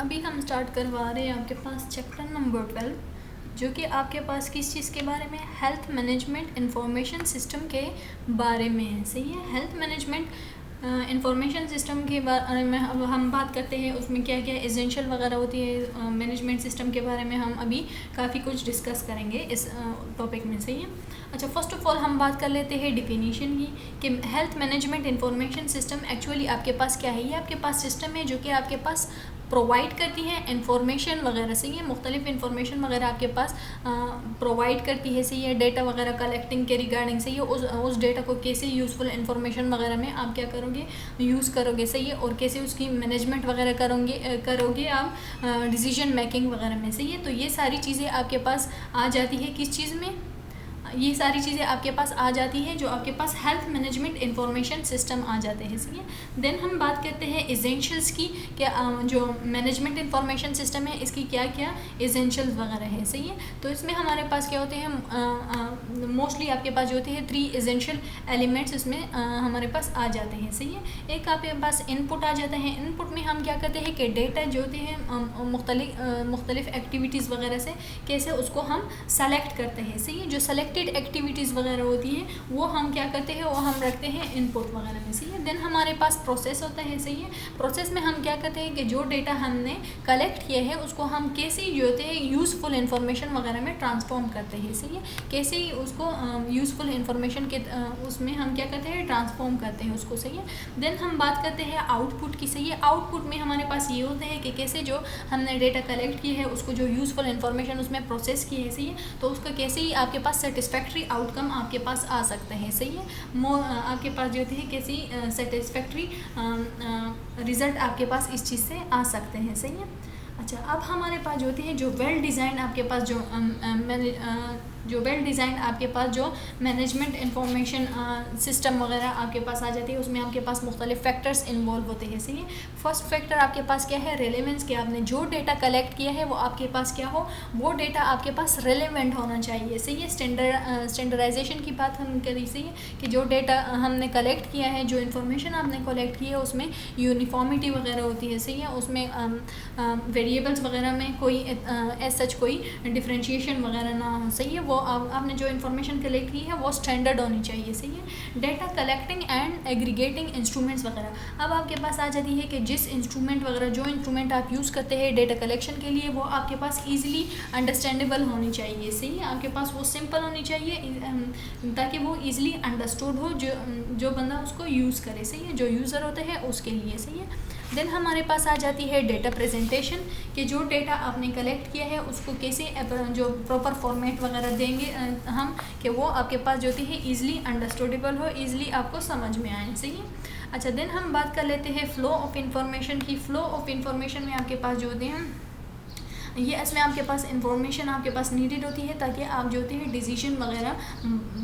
अभी हम स्टार्ट करवा रहे हैं आपके पास चैप्टर नंबर 12, जो कि आपके पास किस चीज़ के बारे में, हेल्थ मैनेजमेंट इंफॉर्मेशन सिस्टम के बारे में है। सही है, हेल्थ मैनेजमेंट इंफॉर्मेशन सिस्टम के बारे में अब हम बात करते हैं। उसमें क्या क्या एसेंशियल वगैरह होती है मैनेजमेंट सिस्टम के बारे में हम अभी काफ़ी कुछ डिस्कस करेंगे इस टॉपिक में। सही है। अच्छा, फर्स्ट ऑफ ऑल हम बात कर लेते हैं डिफिनीशन की कि health management information system actually आपके पास क्या है। ये आपके पास सिस्टम है जो कि आपके पास प्रोवाइड करती है इंफॉर्मेशन वगैरह। सही है, मुख्तलिफ इंफॉर्मेशन वगैरह आपके पास प्रोवाइड करती है। सही है, डेटा वगैरह कलेक्टिंग के रिगार्डिंग। सही है, उस डेटा को कैसे यूज़फुल इंफॉर्मेशन वगैरह में आप क्या करोगे, यूज़ करोगे। सही है, और कैसे उसकी मैनेजमेंट वगैरह करोगे आप डिसीजन मेकिंग वगैरह में। सही है, तो ये सारी चीज़ें आपके पास आ जाती है किस चीज़ में, ये सारी चीज़ें आपके पास आ जाती है जो आपके पास हेल्थ मैनेजमेंट इंफॉर्मेशन सिस्टम आ जाते हैं। सही है। देन हम बात करते हैं एसेंशियल्स की, क्या जो मैनेजमेंट इंफॉर्मेशन सिस्टम है इसकी क्या क्या एसेंशियल्स वगैरह है। सही है, तो इसमें हमारे पास क्या होते हैं, मोस्टली आपके पास जो होते हैं 3 एसेंशियल एलिमेंट्स इसमें हमारे पास आ जाते हैं। सही है, एक आपके पास इनपुट आ जाता है। इनपुट में हम क्या करते हैं कि डेटा जो होते हैं मुख्तलिफ एक्टिविटीज़ वगैरह से कैसे उसको हम सेलेक्ट करते हैं। सही है, जो सेलेक्टेड एक्टिविटीज़ वगैरह होती है वो हम क्या करते हैं, वो हम रखते हैं इनपुट वगैरह में। सही है, देन हमारे पास प्रोसेस होता है। सही है, प्रोसेस में हम क्या करते हैं कि जो डेटा हमने कलेक्ट किया है उसको हम कैसे जो होते हैं यूज़फुल इंफॉर्मेशन वगैरह में ट्रांसफॉर्म करते हैं। सही है, कैसे उसको यूज़फुल इंफॉर्मेशन के उसमें हम क्या करते हैं, ट्रांसफॉर्म करते हैं उसको। सही है, देन हम बात करते हैं आउटपुट की। सही है, आउटपुट में हमारे पास ये होते हैं कि कैसे जो हमने डेटा कलेक्ट किया है उसको जो यूज़फुल इंफॉर्मेशन उसमें प्रोसेस की है। सही है, तो उसका कैसे ही आपके पास सेटिस्फैक्ट्री आउटकम आपके पास आ सकते हैं। सही है, आपके पास जो होती है कैसी सेटिस्फैक्ट्री रिजल्ट आपके पास इस चीज़ से आ सकते हैं। सही है। अच्छा, अब हमारे पास जो होती है जो वेल डिज़ाइन आपके पास जो वेल डिज़ाइन आपके पास जो मैनेजमेंट इंफॉर्मेशन सिस्टम वगैरह आपके पास आ जाती है, उसमें आपके पास मुख्तलिफ फैक्टर्स इन्वॉल्व होते हैं। सही है, फर्स्ट फैक्टर आपके पास क्या है, रेलेवेंस, कि आपने जो डेटा कलेक्ट किया है वो आपके पास क्या हो, वो डेटा आपके पास रेलेवेंट होना चाहिए। सही है, स्टैंडर्डाइजेशन की बात हम करी। सही है, कि जो डेटा हमने कलेक्ट किया है, जो इन्फॉर्मेशन आपने कलेक्ट की है उसमें यूनिफॉर्मिटी वगैरह होती है। सही है, उसमें वेरिएबल्स वगैरह में कोई एज सच कोई डिफ्रेंशिएशन वगैरह ना हो। सही है, वो आपने जो इन्फॉर्मेशन कलेक्ट की है वो स्टैंडर्ड होनी चाहिए। सही है, data collecting and aggregating instruments वगैरह। अब आपके पास आ जाती है कि जिस इंस्ट्रूमेंट वगैरह, जो इंस्ट्रूमेंट आप यूज़ करते हैं डेटा कलेक्शन के लिए, वो आपके पास ईजिली अंडरस्टैंडेबल होनी चाहिए। सही है, आपके पास वो सिंपल होनी चाहिए ताकि वो ईजिली अंडरस्टूड हो जो बंदा उसको यूज़ करे। सही है, जो यूज़र होते हैं उसके लिए। सही है, देन हमारे पास आ जाती है डेटा प्रेजेंटेशन, कि जो डेटा आपने कलेक्ट किया है उसको कैसे जो प्रॉपर फॉर्मेट वगैरह देंगे हम, कि वो आपके पास जो है ईजिली अंडरस्टूडेबल हो, ईजिली आपको समझ में आए। सही है। अच्छा, देन हम बात कर लेते हैं फ़्लो ऑफ इंफॉर्मेशन की। फ़्लो ऑफ इंफॉर्मेशन में आपके पास जो होते हैं ये इसमें आपके पास इंफॉर्मेशन आपके पास नीडेड होती है ताकि आप जो होती है डिसीजन वगैरह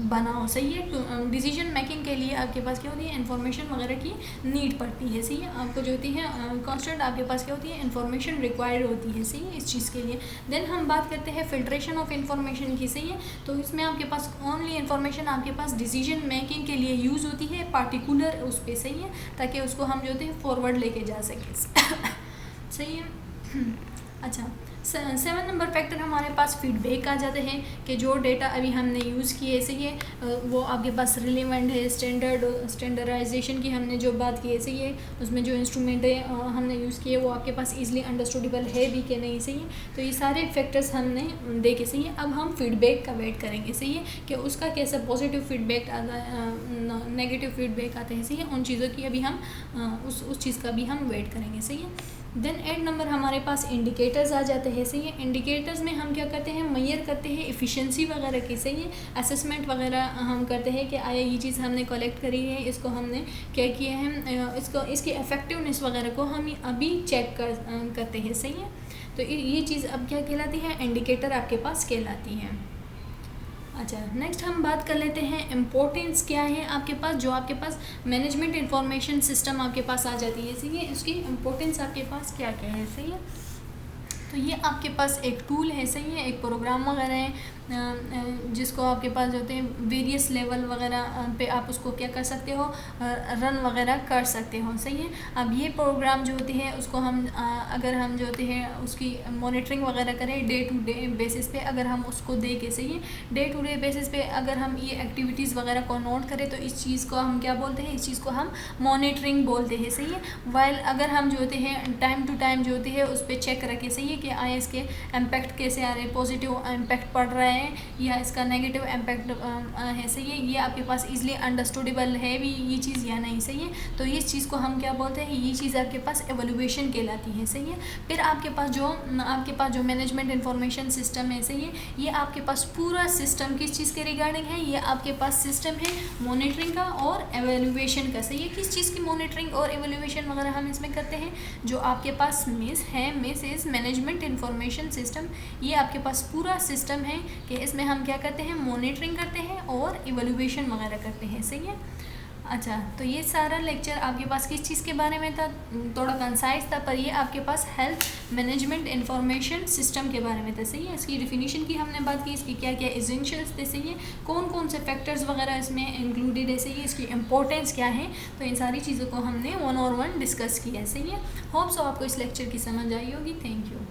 बनाओ। सही है, डिसीजन मेकिंग के लिए आपके पास क्या होती है, इंफॉर्मेशन वगैरह की नीड पड़ती है। सही है, आपको जो होती है कांस्टेंट आपके पास क्या होती है, इंफॉर्मेशन रिक्वायर्ड होती है। सही है, इस चीज़ के लिए। देन हम बात करते हैं फिल्ट्रेशन ऑफ इंफॉर्मेशन की। सही है, तो इसमें आपके पास ओनली इंफॉर्मेशन आपके पास डिसीजन मेकिंग के लिए यूज़ होती है पार्टिकुलर उस पर। सही है, ताकि उसको हम जो होते हैं फॉरवर्ड लेके जा सकें। सही है। अच्छा, 7 नंबर फैक्टर हमारे पास फीडबैक आ जाते हैं, कि जो डेटा अभी हमने यूज़ किए। सही है, वो आपके पास रिलेवेंट है। स्टैंडर्डाइजेशन की हमने जो बात की है। सही है, उसमें जो इंस्ट्रूमेंट है हमने यूज़ किए वो आपके पास ईजिली अंडरस्टूडेबल है भी कि नहीं। सही है, तो ये सारे फैक्टर्स हमने देखे। सही है, अब हम फीडबैक का वेट करेंगे। सही है, कि उसका कैसा पॉजिटिव फीडबैक आता है, नेगेटिव फीडबैक आते हैं। सही है, उन चीज़ों की अभी हम उस चीज़ का भी हम वेट करेंगे। सही है, देन 8 नंबर हमारे पास इंडिकेटर्स आ जाते हैं। सही है, इंडिकेटर्स में हम क्या करते हैं, मेजर करते हैं एफिशिएंसी वगैरह की। सही है, असेसमेंट वगैरह हम करते हैं कि आया ये चीज़ हमने कलेक्ट करी है, इसको हमने क्या किया है, इसकी इफ़ेक्टिवनेस वगैरह को हम अभी चेक करते हैं। सही है, तो ये चीज़ अब क्या कहलाती है, इंडिकेटर आपके पास कहलाती है। अच्छा, नेक्स्ट हम बात कर लेते हैं इम्पोर्टेंस क्या है आपके पास, जो आपके पास मैनेजमेंट इंफॉर्मेशन सिस्टम आपके पास आ जाती है। सही है, इसकी इम्पोर्टेंस आपके पास क्या क्या है। सही है, तो ये आपके पास एक टूल है, सही है, एक प्रोग्राम वगैरह है जिसको आपके पास होते हैं वेरियस लेवल वगैरह पे आप उसको क्या कर सकते हो, रन वगैरह कर सकते हो, सही है। अब ये प्रोग्राम जो होती है उसको हम अगर हम जो होते हैं उसकी मॉनिटरिंग वगैरह करें डे टू डे बेसिस पे, अगर हम उसको दे के, सही है, डे टू डे बेसिस पे अगर हम ये एक्टिविटीज़ वगैरह को नोट करें तो इस चीज़ को हम क्या बोलते हैं, इस चीज़ को हम मॉनिटरिंग बोलते हैं, सही है। वाइल अगर हम जो होते हैं टाइम टू टाइम जो होती है उस पर चेक रखें, सही है, कि आए इसके इम्पैक्ट कैसे आ रहे हैं, पॉजिटिव इम्पैक्ट पड़ रहा है या इसका नेगेटिव इम्पैक्ट है, सही है, ये आपके पास इजीली अंडरस्टूडेबल है भी ये चीज़ या नहीं, सही है। तो इस चीज़ को हम क्या बोलते हैं, ये चीज़ आपके पास एवोल्यूशन कहलाती है, सही है। फिर आपके पास जो मैनेजमेंट इंफॉर्मेशन सिस्टम है, सही है, ये आपके पास पूरा सिस्टम किस चीज़ के रिगार्डिंग है, ये आपके पास सिस्टम है मॉनिटरिंग का और एवोल्यूशन का, सही है। किस चीज़ की मॉनिटरिंग और एवोल्यूशन वगैरह हम इसमें करते हैं, जो आपके पास MIS is management information system, ये आपके पास पूरा सिस्टम है कि इसमें हम क्या करते हैं, मॉनिटरिंग करते हैं और इवैल्यूएशन वगैरह करते हैं, सही है। अच्छा, तो ये सारा लेक्चर आपके पास किस चीज़ के बारे में था, थोड़ा कंसाइज था, पर ये आपके पास हेल्थ मैनेजमेंट इंफॉर्मेशन सिस्टम के बारे में था, सही है। इसकी डिफिनीशन की हमने बात की, इसकी क्या क्या एसेंशियल्स थे, सही है, कौन कौन से फैक्टर्स वगैरह इसमें इंक्लूडेड है, सही है, इसकी इंपॉर्टेंस क्या है, तो इन सारी चीज़ों को हमने 1 on 1 डिस्कस किया है, सही है। होप सो आपको इस लेक्चर की समझ आई होगी। Thank you.